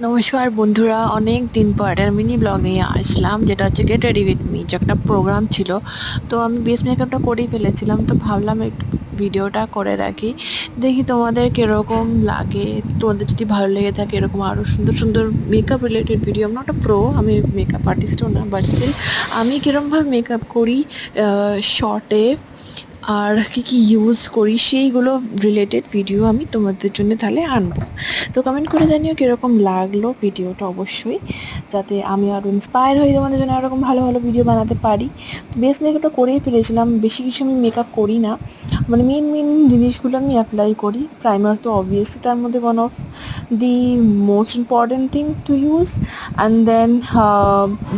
নমস্কার বন্ধুরা, অনেক দিন পর একটা মিনি ব্লগ নিয়ে আসলাম, যেটা হচ্ছে গেট রেডি উইথ মি। যে একটা প্রোগ্রাম ছিল, তো আমি বেস মেকআপটা করেই ফেলেছিলাম, তো ভাবলাম একটু ভিডিওটা করে রাখি, দেখি তোমাদের কীরকম লাগে। তোমাদের যদি ভালো লেগে থাকে এরকম আরও সুন্দর সুন্দর মেকআপ রিলেটেড ভিডিও। আমি একটা প্রো, আমি মেকআপ আর্টিস্টও না, বাট স্টিল আমি কীরকমভাবে মেকআপ করি শর্টে আর কী ইউজ করি সেইগুলো রিলেটেড ভিডিও আমি তোমাদের জন্য তাহলে আনবো। তো কমেন্ট করে জানিও কীরকম লাগলো ভিডিওটা অবশ্যই, যাতে আমি আরও ইন্সপায়ার হই তোমাদের জন্য এরকম ভালো ভালো ভিডিও বানাতে পারি। তো বেস মেকআপটা করেই ফেলেছিলাম, বেশি কিছু আমি মেকআপ করি না, মানে মেন জিনিসগুলো আমি অ্যাপ্লাই করি। প্রাইমার তো অবভিয়াসলি তার মধ্যে one of the most important thing to use, and then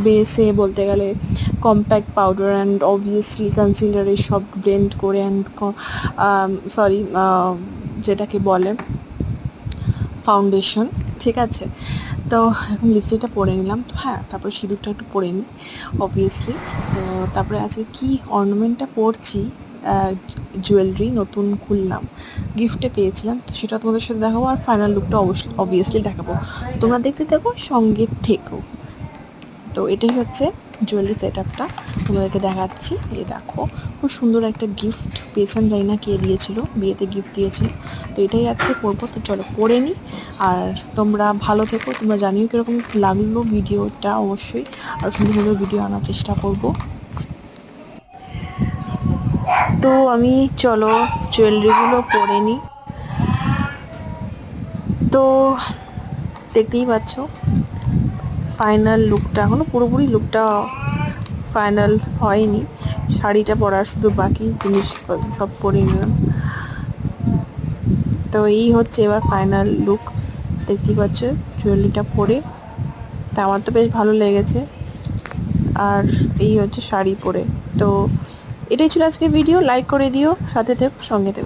বেসে বলতে গেলে compact powder and obviously concealer, সব ব্লেন্ড করে অ্যান্ড যেটাকে বলে ফাউন্ডেশন, ঠিক আছে। তো এখন লিপস্টিকটা পরে নিলাম, তো হ্যাঁ, তারপরে সিঁদুরটা একটু পরে নিই অবভিয়াসলি। তো তারপরে আজকে কি অর্নামেন্টটা পরছি, জুয়েলারি নতুন খুললাম, গিফটে পেয়েছিলাম, তো সেটা তোমাদের সাথে দেখাবো, আর ফাইনাল লুকটা অবভিয়াসলি দেখাবো। তোমরা দেখতে থাকো, সঙ্গে থেকো। তো এটাই হচ্ছে জুয়েলারি সেট আপটা, তোমাদেরকে দেখাচ্ছি। এই দেখো, খুব সুন্দর একটা গিফট পেয়েছিলাম, জানি না কে দিয়েছিল, বিয়েতে গিফট দিয়েছিল। তো এটাই আজকে পরবো, তো চলো পরে নিই। আর তোমরা ভালো থেকো, তোমরা জানিও কীরকম লাগলো ভিডিওটা, অবশ্যই আরও সুন্দর সুন্দর ভিডিও আনার চেষ্টা করব। তো আমি চলো জুয়েলারিগুলো পরে নিই। তো দেখতেই পাচ্ছ ফাইনাল লুকটা, এখনও পুরোপুরি লুকটা ফাইনাল হয়নি, শাড়িটা পরার শুধু বাকি, জিনিস সব পরে নিলাম। তো এই হচ্ছে এবার ফাইনাল লুক, দেখতেই পাচ্ছ জুয়েলারিটা পরে, তা আমার তো বেশ ভালো লেগেছে। আর এই হচ্ছে শাড়ি পরে। তো এটাই ছিল আজকে ভিডিও, লাইক করে দিও, সাথে থেকো, সঙ্গে থেকো।